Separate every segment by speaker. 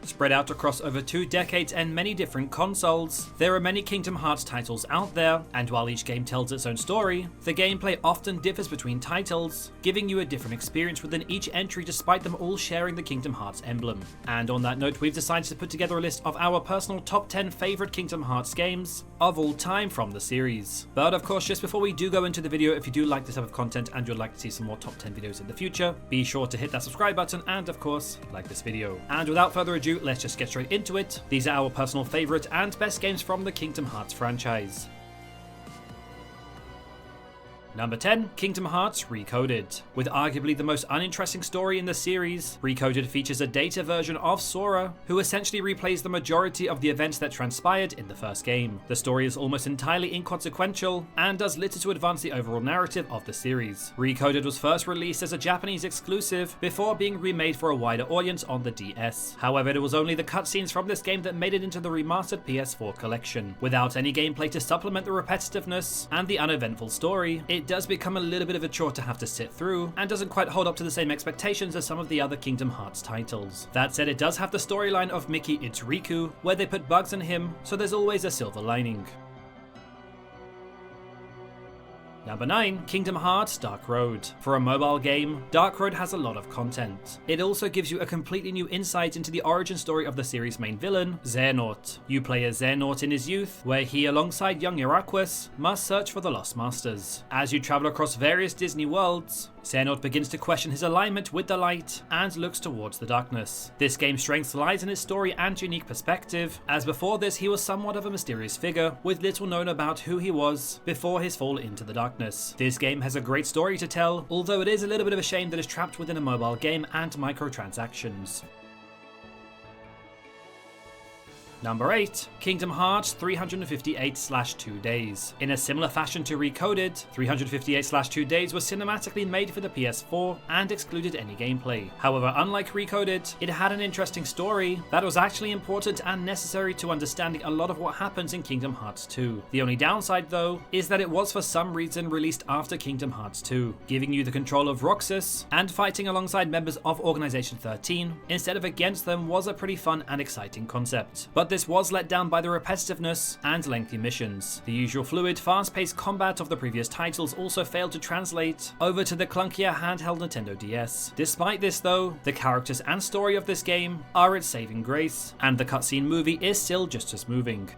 Speaker 1: Spread out across over 2 decades and many different consoles, there are many Kingdom Hearts titles out there, and while each game tells its own story, the gameplay often differs between titles, giving you a different experience within each entry despite them all sharing the Kingdom Hearts emblem. And on that note, we've decided to put together a list of our personal top 10 favourite Kingdom Hearts games of all time from the series. But of course, just before we do go into the video, if you do like this type of content and you'd like to see some more top 10 videos in the future, be sure to hit that subscribe button and of course, like this video. And without further ado, let's just get straight into it. These are our personal favourite and best games from the Kingdom Hearts franchise. Number 10, Kingdom Hearts Recoded. With arguably the most uninteresting story in the series, Recoded features a data version of Sora, who essentially replays the majority of the events that transpired in the first game. The story is almost entirely inconsequential, and does little to advance the overall narrative of the series. Recoded was first released as a Japanese exclusive, before being remade for a wider audience on the DS. However, it was only the cutscenes from this game that made it into the remastered PS4 collection. Without any gameplay to supplement the repetitiveness and the uneventful story, it does become a little bit of a chore to have to sit through, and doesn't quite hold up to the same expectations as some of the other Kingdom Hearts titles. That said, it does have the storyline of Mickey It's Riku, where they put bugs in him, so there's always a silver lining. Number 9, Kingdom Hearts Dark Road. For a mobile game, Dark Road has a lot of content. It also gives you a completely new insight into the origin story of the series' main villain, Xehanort. You play as Xehanort in his youth, where he, alongside young Aqua, must search for the Lost Masters. As you travel across various Disney worlds, Xehanort begins to question his alignment with the light and looks towards the darkness. This game's strength lies in its story and unique perspective, as before this he was somewhat of a mysterious figure, with little known about who he was before his fall into the darkness. This game has a great story to tell, although it is a little bit of a shame that it's trapped within a mobile game and microtransactions. Number 8, Kingdom Hearts 358/2 Days. In a similar fashion to Recoded, 358/2 Days was cinematically made for the PS4 and excluded any gameplay. However, unlike Recoded, it had an interesting story that was actually important and necessary to understanding a lot of what happens in Kingdom Hearts 2. The only downside though, is that it was for some reason released after Kingdom Hearts 2, giving you the control of Roxas and fighting alongside members of Organization 13 instead of against them was a pretty fun and exciting concept. But this was let down by the repetitiveness and lengthy missions. The usual fluid, fast-paced combat of the previous titles also failed to translate over to the clunkier handheld Nintendo DS. Despite this though, the characters and story of this game are its saving grace, and the cutscene movie is still just as moving.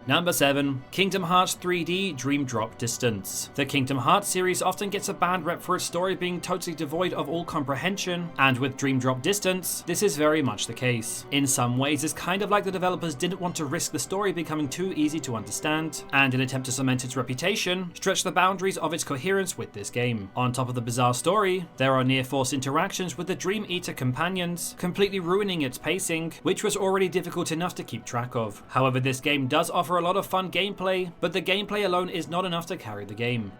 Speaker 1: Number 7, Kingdom Hearts 3D Dream Drop Distance. The Kingdom Hearts series often gets a bad rep for its story being totally devoid of all comprehension, and with Dream Drop Distance, this is very much the case. In some ways, it's kind of like the developers didn't want to risk the story becoming too easy to understand, and in an attempt to cement its reputation, stretch the boundaries of its coherence with this game. On top of the bizarre story, there are near-force interactions with the Dream Eater companions, completely ruining its pacing, which was already difficult enough to keep track of. However, this game does offer a lot of fun gameplay, but the gameplay alone is not enough to carry the game.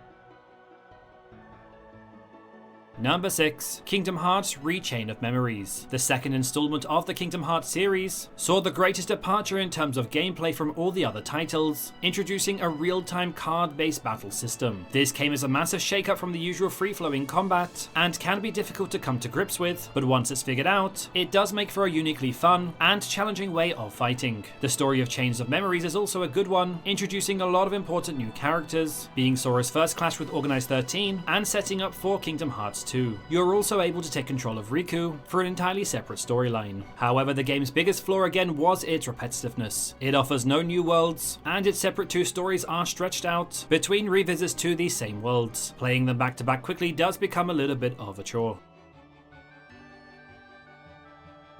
Speaker 1: Number 6, Kingdom Hearts Rechain of Memories. The second installment of the Kingdom Hearts series saw the greatest departure in terms of gameplay from all the other titles, introducing a real-time card-based battle system. This came as a massive shake-up from the usual free-flowing combat, and can be difficult to come to grips with, but once it's figured out, it does make for a uniquely fun and challenging way of fighting. The story of Chains of Memories is also a good one, introducing a lot of important new characters, being Sora's first clash with Organized 13, and setting up for Kingdom Hearts 2. You're also able to take control of Riku for an entirely separate storyline. However, the game's biggest flaw again was its repetitiveness. It offers no new worlds, and its separate 2 stories are stretched out between revisits to these same worlds. Playing them back to back quickly does become a little bit of a chore.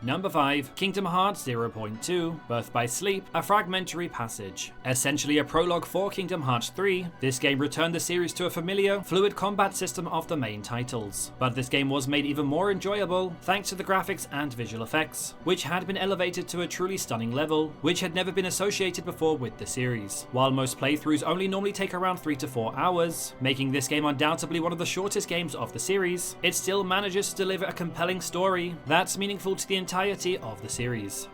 Speaker 1: Number 5, Kingdom Hearts 0.2, Birth by Sleep, a fragmentary passage. Essentially a prologue for Kingdom Hearts 3, this game returned the series to a familiar, fluid combat system of the main titles. But this game was made even more enjoyable thanks to the graphics and visual effects, which had been elevated to a truly stunning level, which had never been associated before with the series. While most playthroughs only normally take around 3 to 4 hours, making this game undoubtedly one of the shortest games of the series, it still manages to deliver a compelling story that's meaningful to the entirety of the series.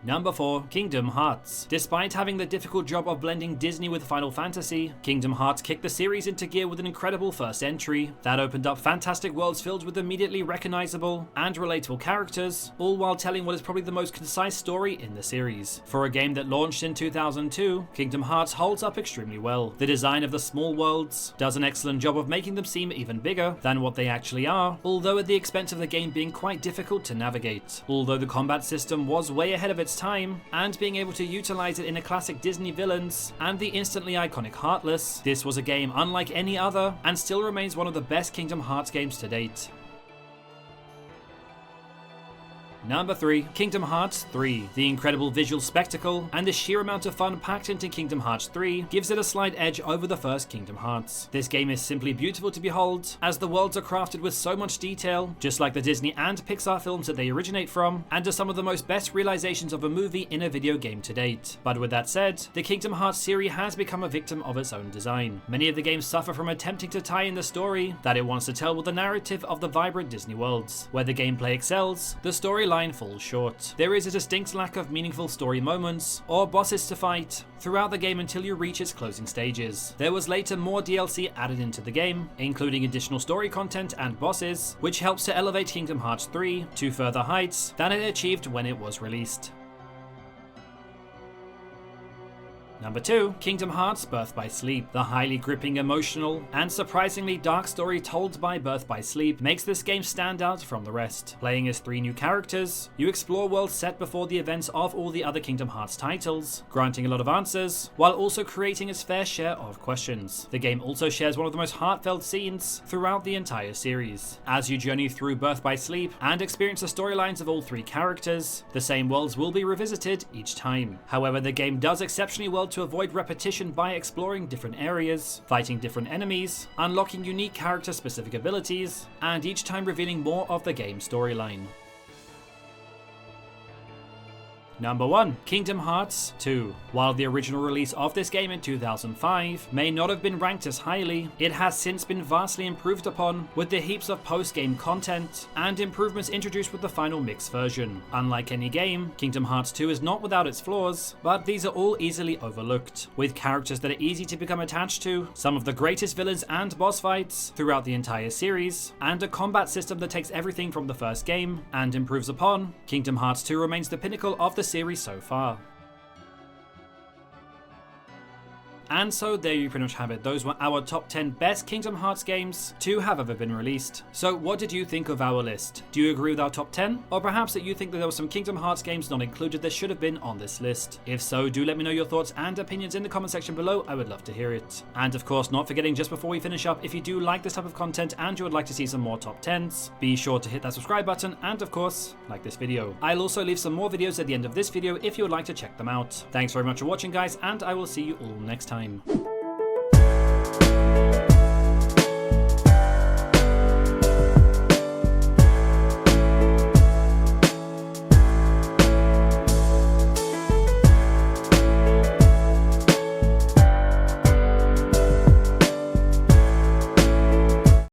Speaker 1: Number 4, Kingdom Hearts. Despite having the difficult job of blending Disney with Final Fantasy, Kingdom Hearts kicked the series into gear with an incredible first entry that opened up fantastic worlds filled with immediately recognizable and relatable characters, all while telling what is probably the most concise story in the series. For a game that launched in 2002, Kingdom Hearts holds up extremely well. The design of the small worlds does an excellent job of making them seem even bigger than what they actually are, although at the expense of the game being quite difficult to navigate. Although the combat system was way ahead of its time, and being able to utilize it in a classic Disney villains and the instantly iconic Heartless, this was a game unlike any other and still remains one of the best Kingdom Hearts games to date. Number 3, Kingdom Hearts 3. The incredible visual spectacle and the sheer amount of fun packed into Kingdom Hearts 3 gives it a slight edge over the first Kingdom Hearts. This game is simply beautiful to behold, as the worlds are crafted with so much detail, just like the Disney and Pixar films that they originate from, and are some of the most best realizations of a movie in a video game to date. But with that said, the Kingdom Hearts series has become a victim of its own design. Many of the games suffer from attempting to tie in the story that it wants to tell with the narrative of the vibrant Disney worlds. Where the gameplay excels, the storyline falls short. There is a distinct lack of meaningful story moments or bosses to fight throughout the game until you reach its closing stages. There was later more DLC added into the game, including additional story content and bosses, which helps to elevate Kingdom Hearts 3 to further heights than it achieved when it was released. Number 2, Kingdom Hearts Birth by Sleep. The highly gripping, emotional, and surprisingly dark story told by Birth by Sleep makes this game stand out from the rest. Playing as 3 new characters, you explore worlds set before the events of all the other Kingdom Hearts titles, granting a lot of answers, while also creating its fair share of questions. The game also shares one of the most heartfelt scenes throughout the entire series. As you journey through Birth by Sleep and experience the storylines of all 3 characters, the same worlds will be revisited each time. However, the game does exceptionally well to avoid repetition by exploring different areas, fighting different enemies, unlocking unique character-specific abilities, and each time revealing more of the game's storyline. Number 1, Kingdom Hearts 2. While the original release of this game in 2005 may not have been ranked as highly, it has since been vastly improved upon with the heaps of post-game content and improvements introduced with the final mix version. Unlike any game, Kingdom Hearts 2 is not without its flaws, but these are all easily overlooked, with characters that are easy to become attached to, some of the greatest villains and boss fights throughout the entire series, and a combat system that takes everything from the first game and improves upon. Kingdom Hearts 2 remains the pinnacle of the series so far. And so there you pretty much have it. Those were our top 10 best Kingdom Hearts games to have ever been released. So what did you think of our list? Do you agree with our top 10? Or perhaps that you think that there were some Kingdom Hearts games not included that should have been on this list? If so, do let me know your thoughts and opinions in the comment section below. I would love to hear it. And of course, not forgetting, just before we finish up, if you do like this type of content and you would like to see some more top 10s, be sure to hit that subscribe button and of course, like this video. I'll also leave some more videos at the end of this video if you would like to check them out. Thanks very much for watching, guys, and I will see you all next time.